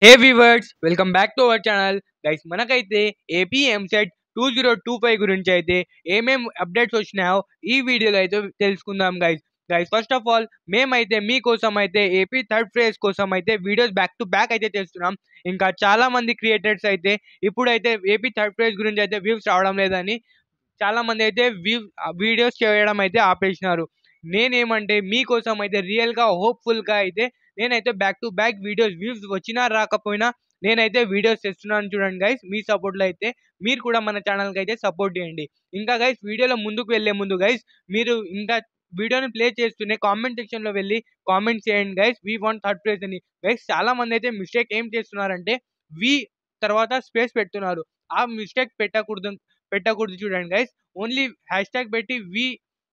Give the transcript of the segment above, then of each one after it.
Hey viewers, welcome back to our channel. Guys, మనకైతే AP EAMCET 2025 గురించి అయితే ఏమేం అప్డేట్స్ వచ్చినాయో ఈ వీడియోలో అయితే తెలుసుకుందాం గైస్. ఫస్ట్ ఆఫ్ ఆల్ మేమైతే మీకోసం అయితే ఏపీ థర్డ్ ఫేజ్ కోసం అయితే వీడియోస్ బ్యాక్ టు బ్యాక్ అయితే చేస్తున్నాం. ఇంకా చాలా మంది క్రియేటర్స్ అయితే ఇప్పుడైతే ఏపీ థర్డ్ ఫేజ్ గురించి అయితే వ్యూస్ రావడం లేదని చాలా మంది అయితే వీడియోస్ చేయడం అయితే ఆపేసినారు. నేనేమంటే మీకోసం అయితే రియల్గా హోప్ఫుల్గా అయితే నేనైతే back to back videos views వచ్చినా రాకపోయినా నేనైతే వీడియోస్ చేస్తున్నాను. చూడండి గైస్, మీ సపోర్ట్లో అయితే మీరు కూడా మన ఛానల్కి అయితే సపోర్ట్ చేయండి. ఇంకా గైస్, వీడియోలో ముందుకు వెళ్ళే ముందు గైస్, మీరు ఇంకా వీడియోని ప్లే చేస్తూనే కామెంట్ సెక్షన్లో వెళ్ళి కామెంట్ చేయండి guys, we want third place అని. గైస్, చాలా మంది అయితే మిస్టేక్ ఏం చేస్తున్నారంటే వి తర్వాత స్పేస్ పెడుతున్నారు. ఆ మిస్టేక్ పెట్టకూడదు చూడండి గైస్. ఓన్లీ హ్యాష్ ట్యాగ్ పెట్టి వి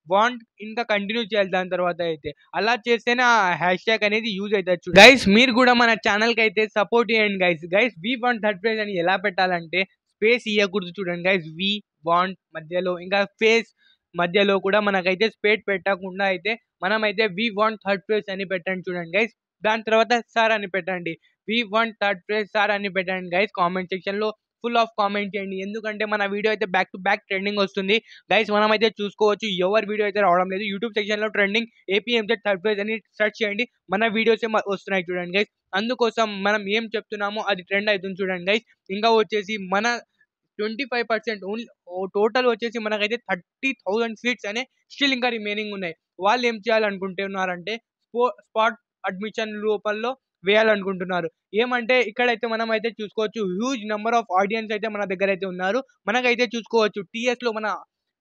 వాంట్ ఇంకా కంటిన్యూ చేయాలి. దాని తర్వాత అయితే అలా చేస్తేనే ఆ హ్యాష్ ట్యాగ్ అనేది యూజ్ అవుతుంది. గైస్, మీరు కూడా మన ఛానల్ కి అయితే సపోర్ట్ చేయండి guys. We want third prize అని ఎలా పెట్టాలంటే స్పేస్ ఇవ్వకూడదు చూడండి గైస్. వి వాంట్ మధ్యలో ఇంకా ఫేస్ మధ్యలో కూడా మనకైతే స్పేస్ పెట్టకుండా అయితే మనమైతే వి వాంట్ థర్డ్ ప్రైజ్ అని పెట్టండి చూడండి గైస్. దాని తర్వాత సార్ అని పెట్టండి. We want third prize sir అని పెట్టండి గైస్. కామెంట్ సెక్షన్ లో ఫుల్ ఆఫ్ కామెంట్ చేయండి, ఎందుకంటే మన వీడియో అయితే బ్యాక్ టు బ్యాక్ ట్రెండింగ్ వస్తుంది గైస్. మనం అయితే చూసుకోవచ్చు ఎవరి వీడియో అయితే రావడం లేదు. యూట్యూబ్ సెక్షన్ లో ట్రెండింగ్ ఏపీఎంజెడ్ థర్డ్ ప్రైజ్ అని సెర్చ్ చేయండి, మన వీడియోస్ వస్తున్నాయి చూడండి గైస్. అందుకోసం మనం ఏం చెప్తున్నామో అది ట్రెండ్ అవుతుంది చూడండి గైస్. ఇంకా వచ్చేసి మన 25% ఓన్లీ టోటల్ వచ్చేసి మనకైతే 30,000 సీట్స్ అనే స్టిల్ ఇంకా రిమైనింగ్ ఉన్నాయి. వాళ్ళు ఏం చేయాలనుకుంటున్నారంటే స్పాట్ అడ్మిషన్ రూపంలో వేయాలనుకుంటున్నారు. ఏమంటే ఇక్కడైతే మనం అయితే చూసుకోవచ్చు హ్యూజ్ నెంబర్ ఆఫ్ ఆడియన్స్ అయితే మన దగ్గర అయితే ఉన్నారు. మనకైతే చూసుకోవచ్చు టీఎస్ లో మన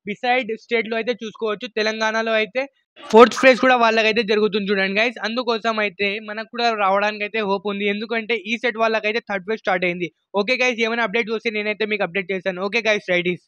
బిసైడ్ స్టేట్ లో అయితే చూసుకోవచ్చు, తెలంగాణలో అయితే ఫోర్త్ ఫేజ్ కూడా వాళ్ళకైతే జరుగుతుంది చూడండి గైస్. అందుకోసం అయితే మనకు కూడా రావడానికి అయితే హోప్ ఉంది, ఎందుకంటే ఈ సెట్ వాళ్ళకైతే థర్డ్ ఫేజ్ స్టార్ట్ అయింది. ఓకే గైస్, ఏమైనా అప్డేట్ వస్తే నేనైతే మీకు అప్డేట్ చేశాను. Okay guys, right is